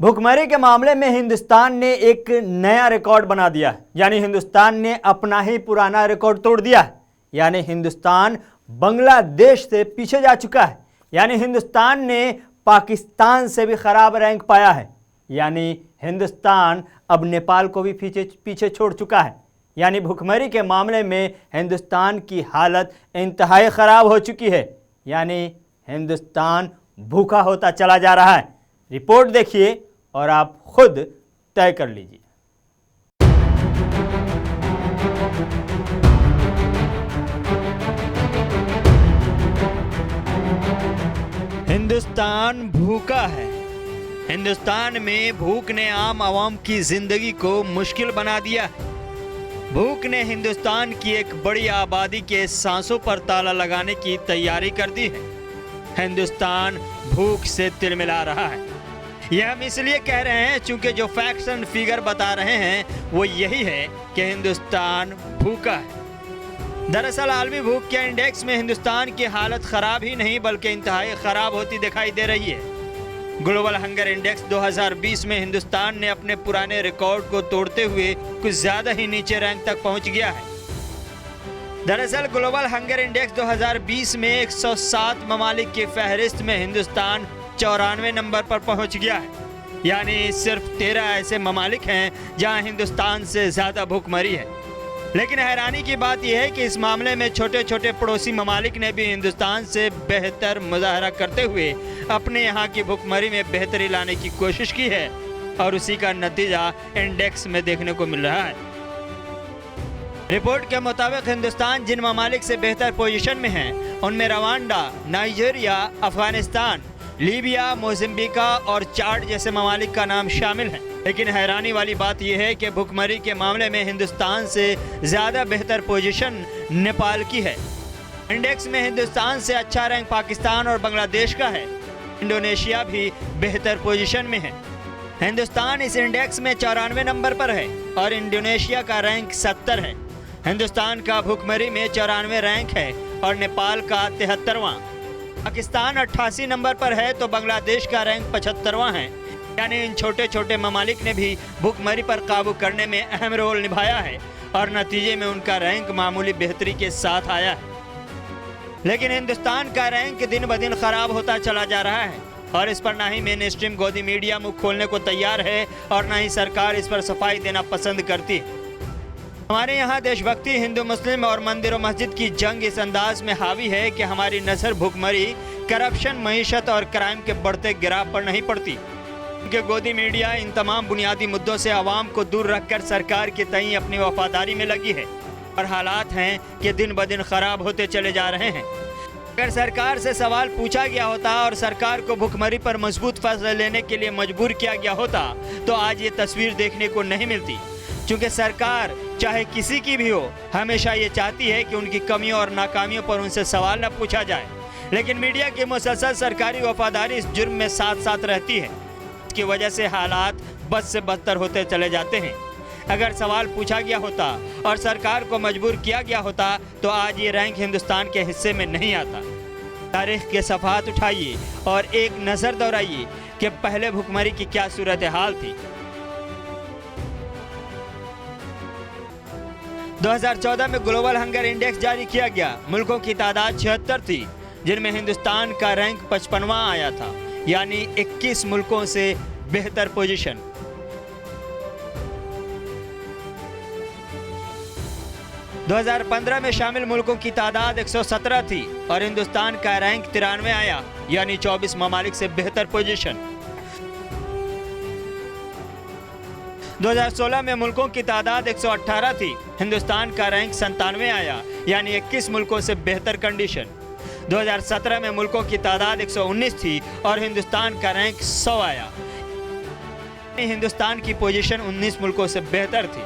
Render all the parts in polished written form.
भुखमरी के मामले में हिंदुस्तान ने एक नया रिकॉर्ड बना दिया, यानी हिंदुस्तान ने अपना ही पुराना रिकॉर्ड तोड़ दिया। यानी हिंदुस्तान बांग्लादेश से पीछे जा चुका है। यानी हिंदुस्तान ने पाकिस्तान से भी खराब रैंक पाया है। यानी हिंदुस्तान अब नेपाल को भी पीछे छोड़ चुका है। यानी भुखमरी के मामले में हिंदुस्तान की हालत इंतहाई ख़राब हो चुकी है। यानी हिंदुस्तान भूखा होता चला जा रहा है। रिपोर्ट देखिए और आप खुद तय कर लीजिए। हिंदुस्तान भूखा है। हिंदुस्तान में भूख ने आम आवाम की जिंदगी को मुश्किल बना दिया है। भूख ने हिंदुस्तान की एक बड़ी आबादी के सांसों पर ताला लगाने की तैयारी कर दी है। हिंदुस्तान भूख से तिलमिला रहा है। यह हम इसलिए कह रहे हैं क्योंकि जो फैक्ट्स एंड फिगर बता रहे हैं वो यही है कि हिंदुस्तान भूखा है। दरअसल आलमी भूख के इंडेक्स में हिंदुस्तान की हालत खराब ही नहीं बल्कि इंतहाई खराब होती दिखाई दे रही है। ग्लोबल हंगर इंडेक्स 2020 में हिंदुस्तान ने अपने पुराने रिकॉर्ड को तोड़ते हुए कुछ ज्यादा ही नीचे रैंक तक पहुंच गया है। दरअसल ग्लोबल हंगर इंडेक्स 2020 में 107 ममालिक की फहरिस्त में हिंदुस्तान 94 नंबर पर पहुंच गया है। यानी सिर्फ 13 ऐसे ममालिक हैं जहां हिंदुस्तान से ज्यादा भूखमरी है। लेकिन हैरानी की बात यह है कि इस मामले में छोटे छोटे पड़ोसी ममालिक ने भी हिंदुस्तान से बेहतर मुजाहरा करते हुए अपने यहाँ की भूखमरी में बेहतरी लाने की कोशिश की है और उसी का नतीजा इंडेक्स में देखने को मिल रहा है। रिपोर्ट के मुताबिक हिंदुस्तान जिन ममालिक से बेहतर पोजीशन में है उनमें Rwanda, Nigeria, Afghanistan, Libya, Mozambique और चाड जैसे ममालिक का नाम शामिल है। लेकिन हैरानी वाली बात यह है कि भुखमरी के मामले में हिंदुस्तान से ज़्यादा बेहतर पोजीशन नेपाल की है। इंडेक्स में हिंदुस्तान से अच्छा रैंक पाकिस्तान और बांग्लादेश का है। इंडोनेशिया भी बेहतर पोजीशन में है। हिंदुस्तान इस इंडेक्स में 94 नंबर पर है और इंडोनेशिया का रैंक 70 है। हिंदुस्तान का भुखमरी में 94 रैंक है और नेपाल का 73वां। पाकिस्तान 88 नंबर पर है तो बांग्लादेश का रैंक 75वां है। यानी इन छोटे छोटे ममालिक ने भी भुखमरी पर काबू करने में अहम रोल निभाया है और नतीजे में उनका रैंक मामूली बेहतरी के साथ आया है। लेकिन हिंदुस्तान का रैंक दिन ब दिन खराब होता चला जा रहा है और इस पर ना ही मेन स्ट्रीम गोदी मीडिया मुंह खोलने को तैयार है और ना ही सरकार इस पर सफाई देना पसंद करती है। हमारे यहाँ देशभक्ति, हिंदू मुस्लिम और मंदिर और मस्जिद की जंग इस अंदाज में हावी है कि हमारी नजर भुखमरी, करप्शन, मईशत और क्राइम के बढ़ते गिराव पर नहीं पड़ती। उनके गोदी मीडिया इन तमाम बुनियादी मुद्दों से आवाम को दूर रखकर सरकार के तई अपनी वफादारी में लगी है और हालात हैं कि दिन ब दिन खराब होते चले जा रहे हैं। अगर सरकार से सवाल पूछा गया होता और सरकार को भुखमरी पर मजबूत फैसला लेने के लिए मजबूर किया गया होता तो आज ये तस्वीर देखने को नहीं मिलती। क्योंकि सरकार चाहे किसी की भी हो हमेशा ये चाहती है कि उनकी कमियों और नाकामियों पर उनसे सवाल न पूछा जाए। लेकिन मीडिया की मुसलसल सरकारी वफादारी इस जुर्म में साथ साथ रहती है। इसकी वजह से हालात बद से बदतर होते चले जाते हैं। अगर सवाल पूछा गया होता और सरकार को मजबूर किया गया होता तो आज ये रैंक हिंदुस्तान के हिस्से में नहीं आता। तारीख के सफ़हात उठाइए और एक नज़र दौड़ाइए कि पहले भुखमरी की क्या सूरत हाल थी। 2014 में ग्लोबल हंगर इंडेक्स जारी किया गया। मुल्कों की तादाद 76 थी जिनमें हिंदुस्तान का रैंक 55वां आया था। यानी 21 मुल्कों से बेहतर पोजीशन। दो 2015 में शामिल मुल्कों की तादाद 117 थी और हिंदुस्तान का रैंक 93 आया। यानी 24 ममालिक से बेहतर पोजीशन। 2016 में मुल्कों की तादाद 118 थी। हिंदुस्तान का रैंक 97 आया। यानी 21 मुल्कों से बेहतर कंडीशन। 2017 में मुल्कों की तादाद 119 थी और हिंदुस्तान का रैंक 100 आया। हिंदुस्तान की पोजीशन 19 मुल्कों से बेहतर थी।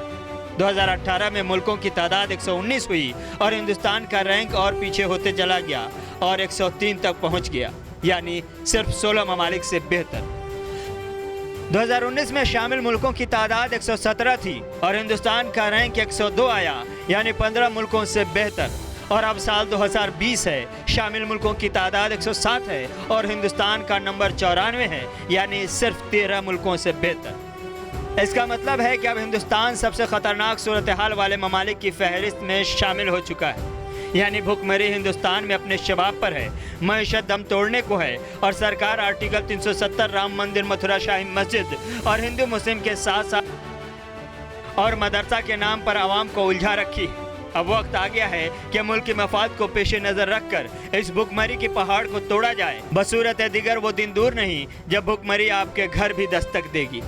2018 में मुल्कों की तादाद 119 हुई और हिंदुस्तान का रैंक और पीछे होते चला गया और 103 तक पहुंच गया। यानी सिर्फ 16 ममालिक से बेहतर। 2019 में शामिल मुल्कों की तादाद 117 थी और हिंदुस्तान का रैंक 102 आया। यानी 15 मुल्कों से बेहतर। और अब साल 2020 है। शामिल मुल्कों की तादाद 107 है और हिंदुस्तान का नंबर 94 है, यानी सिर्फ 13 मुल्कों से बेहतर। इसका मतलब है कि अब हिंदुस्तान सबसे खतरनाक सूरत हाल वाले ममालिक की फहरिस्त में शामिल हो चुका है। यानी भुखमरी हिंदुस्तान में अपने शबाब पर है, मईशत दम तोड़ने को है और सरकार आर्टिकल 370 राम मंदिर, मथुरा शाही मस्जिद और हिंदू मुस्लिम के साथ साथ और मदरसा के नाम पर आवाम को उलझा रखी। अब वक्त आ गया है कि मुल्क की मफाद को पेश नज़र रखकर इस भुखमरी की पहाड़ को तोड़ा जाए। बसूरत दिगर वो दिन दूर नहीं जब भुखमरी आपके घर भी दस्तक देगी।